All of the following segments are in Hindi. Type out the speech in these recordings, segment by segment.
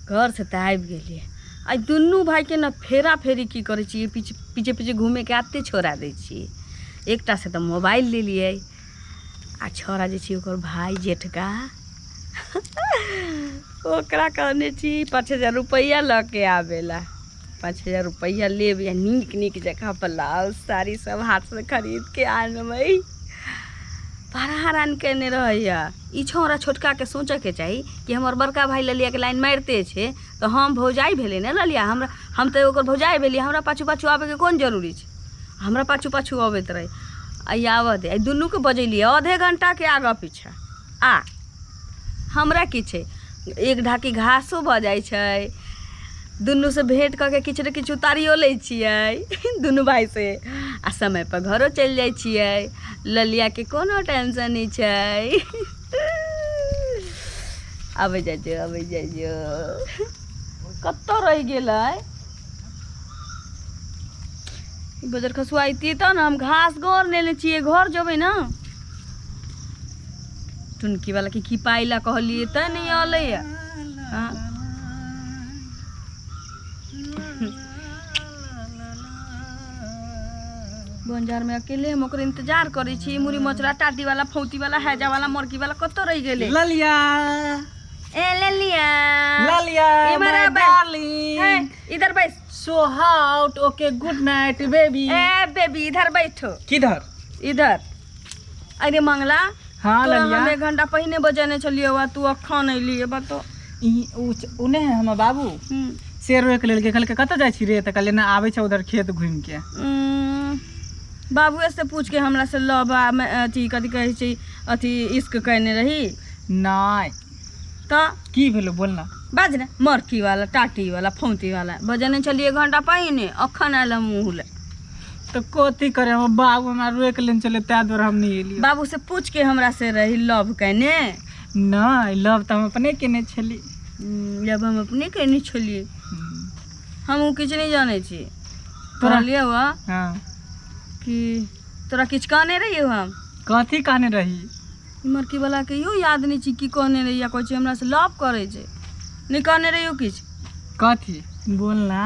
घर से तो आबि गेलिए। आ दुनू भाई के ना फेरा फेरी की करे छिए, पीछे पीछे पीछे घूमे के आते छोड़ा दै छिए। एकटा से तो मोबाइल ले लिए आ छोरा जे छी ओकर भाई जेठका ओकरा कहने छी 5,000 रुपया ल के आवेला। 5,000 रुपया लेब या नीक नीक जगह ब्लाउज साड़ी सब हाथ से खरीद के आनबै। बड़ा हैरान केने रहैया। ई छोरा छोटका के सोचे के चाही कि हमर बड़का भाई ललिया के लाइन मारते छे तो हम भौजाई भेले ने ललिया, हम तो ओकर भौजाई भेली, हमरा पाछू पाछू आवे के कोन जरूरी छे। हमरा पाछू पाछू अबैत रहे आई आवे दे। दुनू के बजैलिए आधे घंटा के आगा पीछा। आ हमरा की छे एक ढाकी घासो भ जाय छै, दुनू से भेंट करके किछु ने किछु उतारियो लै छियै दुनू भाई से, आ समय पर घरो चलि जाइ छियै। ललिया के कोनो टेंशन नहीं छै आबे जाइयो कत्तो रह गेलै। बजर खसुआइती तो ना हम घास गोर लेने छियै, घर जबै ना। टुनकी वाला की पाइला कहलिए त नहीं अलै। बंजार में अकेले हम ओकर इंतजार करे छी। मुरी मचरा टाटी वाला फौती वाला हैजा वाला मोरकी वाला कत्तो रह गेले। ललिया ए ललिया ललिया माय डार्लिंग, इधर बैठ। So hot, okay good night baby. ए बेबी इधर बैठो। किधर? इधर। अरे मंगला हाँ ललिया, हम 1 घंटा पहिने बजाने चलिए हुआ, तू अखन अइली बतो। उने हम बाबू शेर रोक लेल के कहलके कत जाय छी रे, त कहले ना आबै छ उधर खेत घूम के। बाबूए से पूछ के हमरा से लबा में अथी कथी कहै छै अथी इश्क कहने रही। नहीं तो की भेलो बोलना। बाज ने मरकी वाला टाटी वाला फौती वाला बजाने चलिए 1 घंटा पहिने, अखन आयल मुँह ले। तो कथी करे हम बाबू हमरा रोक लेन चले ता द्वारा हम नहीं एलिए। बाबू से पूछ के हमरा से रही लव कहने। नहीं लव तो हम अपने केने छली। जब हम अपने कहने छलिए हम किछ नहीं जाने छी। तोरा लिए हुआ हाँ कि तोरा किछ कहने रही हम। कथी कहने रही? मरकी वाला के यो याद नहीं छी की कहने रही, या कोई छी हमरा से लव करे छे। नहीं कहने रही हो किछ। कथी बोलना।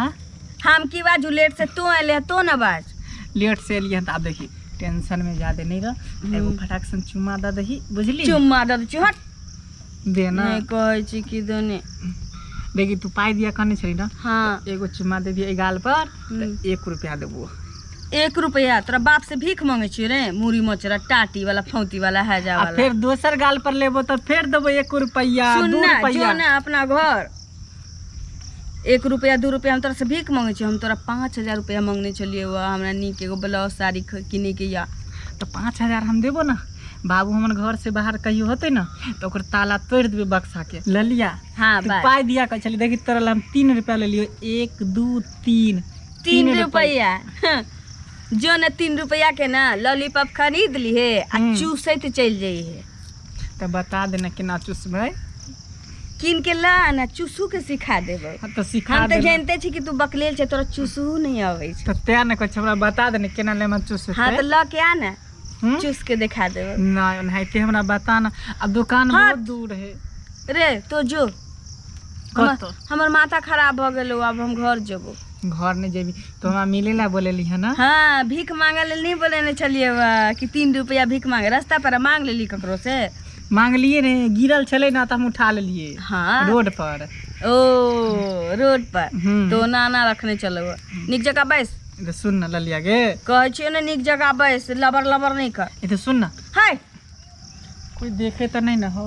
हम की बाजू लेट से तू आले तो ना बाज। लेट से एलिए त अब देखी टेंशन में ज्यादा नहीं रह, एगो फटाक सन चुम्मा द दही बुझली। चुम्मा द दे हट देना नहीं कहै छी कि दोने। देखी तू पाई दिया करने छली ना। हाँ एगो चुम्मा दे दिए गाल पर, 1 रुपया देबो। 1 रुपया तोरा बाप से भीख मांगे छी रे? मुरी मचरा टाटी वाला फौती वाला हैजा वाला। फिर दोसर गाल पर लेबो तो फिर देबो 1 रुपया 2 रुपया। जो ना अपना घर 1 रुपया 2 रुपया हम तोरा से भीख मांगे छी। हम तोरा 5,000 रुपया मांगने चलिए हुआ हमरा नीक एगो ब्लाउज साड़ी किने के। या तो 5,000 हम देबो ना। बाबू हमर घर से बाहर कहियो होते ना तो ओकर ताला तोड़ देबे बक्सा के। ललिया हाँ पाई दिया कर चली। देखी तोरा हम 3 रुपया ले लियो। 1 2 3 3 रुपया जो न 3 रुपया के ना लॉलीपॉप खरीद लिए आ चूसैत चल जाइए। तो बता देना केना चूसबै। किन के ला ना चूसू के सिखा देबे। तो सिखा हम तो जानते छी कि तू बकलेल छे, तोरा चूसू नहीं आवे छे। तो ते न कुछ हमरा बता देने केना लेमन चूस। हाँ तो ला के आ ना चूस के दिखा देबे। नहीं नहीं ते हमरा बता ना, अब दुकान बहुत दूर है रे। तो जो हमर माथा खराब भ गेलो, अब हम घर जेबो। घर नहीं जेबी तो हमरा मिले ला बोलेली है ना। हाँ भीख मांगे ले नहीं बोलेने चलिए कि 3 रुपया भीख मांगे। रास्ता पर मांग लेली ककरो से। मांग लिए रे, गिरल चले ना तो हम उठा लिए। हाँ रोड पर। ओ रोड पर तो नाना रखने चलो निक जगह बैस। तो सुन ना ललिया गे कहे छियो ना निक जगह बैस, लबर लबर नहीं कर। ये तो सुन ना, हाय कोई देखे तो नहीं ना हो।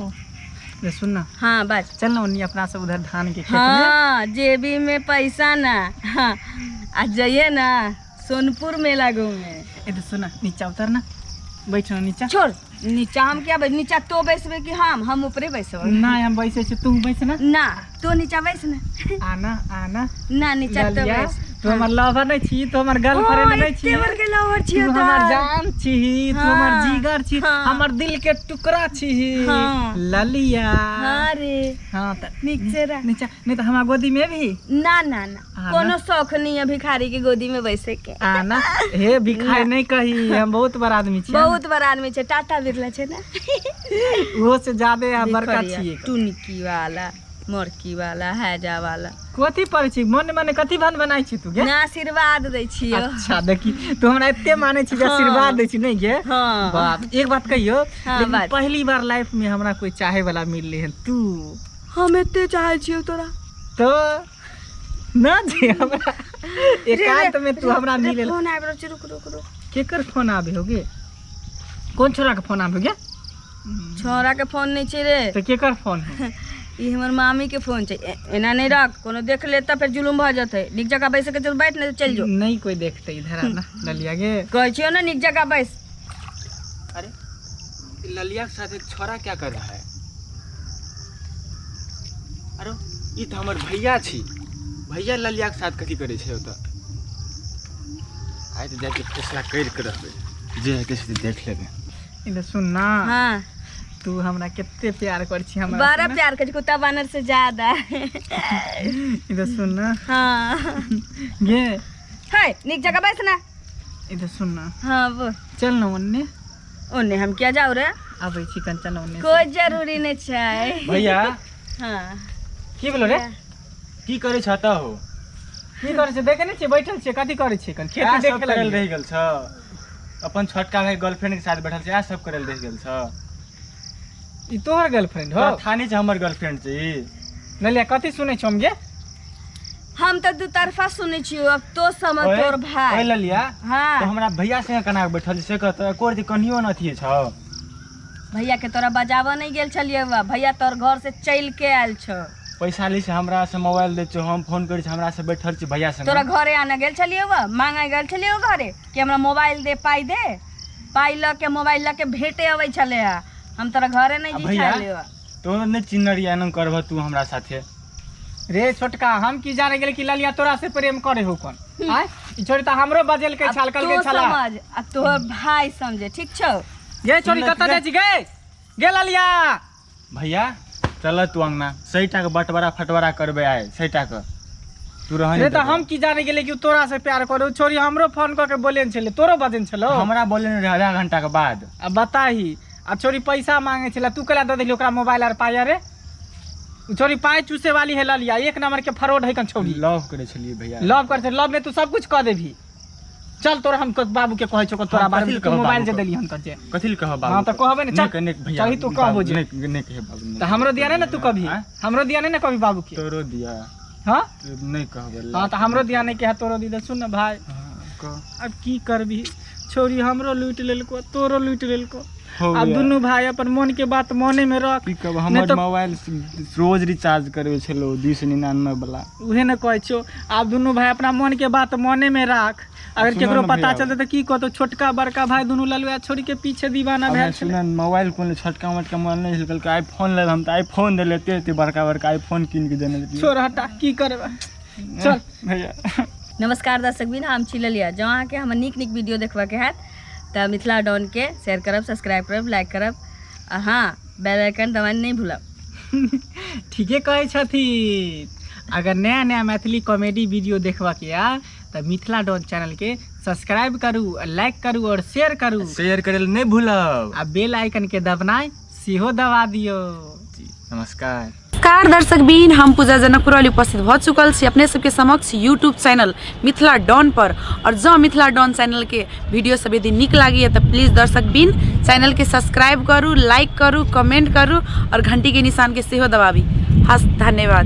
ये सुन ना। हाँ बात चल ना उन्हीं अपना सब उधर धान के खेत हाँ जेबी में पैसा ना। हाँ आज जाइए ना सोनपुर मेला घूमे। ये तो सुन ना, नीचा उतर ना, बैठ ना नीचा। छोड़ नीचा हम क्या बैठ, नीचा तो बैसबे कि हम ऊपरे बैसब? ना हम बैसे छी, तू बैस ना। ना तो नीचा बैस ना। आना आना ना नीचा तो बैस। तू हमर लवर नहीं छी, तू हमर गर्लफ्रेंड नहीं छी। तेवर के लवर छी, तू हमर जान छी, तू हमर जिगर छी, हाँ। हमर दिल के टुकड़ा छी। हाँ। ललिया हाँ रे हाँ त नीक से रह। नीचा नहीं तो हमार गोदी में भी ना ना ना कोनो शौक नहीं है भिखारी के गोदी में बैसे के। आना हे भिखारी नहीं कही, हम बहुत बड़ा आदमी छी। बहुत बड़ा आदमी छे, टाटा बिरला छे ना वो से ज्यादा बड़का छी। टुनकी वाला मोरकी वाला हैजा वाला कथी पढ़ै छी मन माने कथी बनाइ छी तू गे ना आशीर्वाद दै छियो। अच्छा देखी तू हमरा एते माने छी आशीर्वाद दै छी नहीं गे। हाँ बाप एक बात कहियो हाँ, लेकिन बात। पहली बार लाइफ में हमरा कोई चाहे वाला मिलले है तू हम एते चाहे छियो तोरा तो ना जे हमरा एकांत में तू हमरा मिले फोन आबि रहल छै रुक रुक रुक केकर फोन आबे होगे कौन छोरा के फोन आबे गे छोरा के फोन नहीं छै रे तो केकर फोन है ई हमर मामी के फोन छै एना नहीं रख कोनो देख लेता फिर जुलुम भ जते निक जगह बैस के चल बैठ नहीं तो चल जो नहीं कोई देखते इधर आना ललिया गे कहै छियो ना निक जगह बैस। अरे ललिया के साथ एक छोरा क्या कर रहा है? अरे ई तो हमर भैया छी भैया ललिया के साथ कथी करे छै ओतऽ आइ तो जाके फैसला कर के रहबे जे हेतै से देख लेबे। इधर सुन ना हां तू हमरा कितने प्यार कर छी हमरा बड़ा प्यार कर कुत्ता बानर से ज्यादा इधर सुन ना हां गे हाय निक जगह बैस ना इधर सुन ना हां वो चल ना ओन्ने ओने हम क्या जाऊ रे आबै छी कंचन ओन्ने कोई जरूरी नहीं छै भैया हां की बोलो रे की करे छ त हो? की करे छै देखे नै छै बैठल छै कथी करे छै कन क्या खेती सब देखे करल लागल रह गेल छ? अपन छोटका भाई गर्लफ्रेंड के साथ बैठल छै आ सब करल रह गेल छ। ई तोहर गर्लफ्रेंड हो थानी छ हमर गर्लफ्रेंड छै ई। ललिया कथी सुनै छौ हम गे हम तो दू तरफा सुनै छियो अब तो समझ ओए, तोर ओए भाई ललिया हां तो हमरा भैया संगे कना के बैठल छै से कहत कोर दी कनियो न अथी छ। भैया के तोरा बजावा नहीं गेल छलिए बा भैया तोर घर से चल के आयल छ पैसा ली से हमरा से मोबाइल दे छ हम फोन करै छी हमरा से बैठल छी भैया संगे। तोरा घरे आने गेल छलिए बा मांगे गेल छलिए घरे कि हमरा मोबाइल दे पाई ल के मोबाइल ल के भेटे अबै छले हम तोरा घरे नहीं जी भैया छलिए बा तो ने चिन्नरिया न करब तू हमरा साथे। रे छोटका हम की जाने गेल कि ललिया तोरा से प्रेम करे हो कोन आय ई छोरी त हमरो बजेल के अब छालकल तू के छला समझ अब तोहर भाई समझे ठीक छौ गे छोरी कत जाय छी गे गे ललिया भैया चल तू अंगना सहीटा के बटवारा फटवारा करबे आए सहीटा के तू रहने रे त हम की जाने गेले कि तोरा से प्यार करू छोरी हमरो फोन क के बोलेन छले तोरो बजेन छलो हमरा बोले रहे आधा घंटा के बाद। अब बताही आ छोरी पैसा मांगे छला तू कला द देली ओकरा मोबाइल आर पाया रे उ छोरी पाए चूसे वाली है ललिया एक नंबर के फ्रॉड है कन छोरी लव करे छलिए भैया। लव कर से लव में तू सब कुछ कह देभी चल तोरा हम बाबू के कहै छौ तोरा हम बारे कथी में कहब मोबाइल जे बाबू देली हम तजे कथि ल कह बाबू? हां त कहबे ने चल नहीं भैया चाही तू कहबो जे नहीं कहे बाबू त हमरो दिया ना तू कभी हाँ? हमरो दिया ना कभी बाबू के तोरो दिया हां नहीं कहबे। हां त हमरो दिया नहीं के तोरो दी दे सुन ना भाई अब की करबी छोरी हमरो लूट लेलको तोरो लूट लेलको अब दुनू भाई अपन मन के बात मने में रख की कहब हमर मोबाइल रोज रिचार्ज करबे छलो 299 वाला उहे न कहै छो अब दुनू भाई अपना मन के बात मने में राख अगर सुनो केकरो ना पता भैया। चलते तो की कहतो छोटका बड़का भाई दुनू ललुआ छोड़ी के पीछे दीवाना भेल छले सुन मोबाइल कोन छोटका मोटका मोबाइल नहीं हिलकल के आईफोन ले हम त आईफोन दे लेते एते बड़का बड़का आईफोन किन के देने दिए। छोड़ हटा की करबा चल भैया। नमस्कार दर्शक बिन हम छी ललिया जो अहाँके हमर नीक नीक वीडियो देखबा के हैत त मिथिला डॉन के शेयर करब सब्सक्राइब करब लाइक करब आ हाँ बेल आइकन दबाना नहीं भूलब। ठीके कहै छथिन अगर नया नया मैथिली कॉमेडी वीडियो देखबा के या त मिथिला डॉन चैनल के सब्सक्राइब करू लाइक करू और शेयर करू शेयर करे नहीं भूलब आ बेल आइकन के दबनाई सेहो दबा दियो। नमस्कार। नमस्कार दर्शक बीन हम पूजा जनकपुर वाली उपस्थित हो चुकल छी अपने सबके समक्ष यूट्यूब चैनल मिथिला डॉन पर और जो मिथिला डॉन चैनल के वीडियो सब यदि निक लगी है तो प्लीज दर्शक बीन चैनल के सब्सक्राइब करू लाइक करू कमेंट करू और घंटी के निशान के सेहो दबाबी। हस्त धन्यवाद।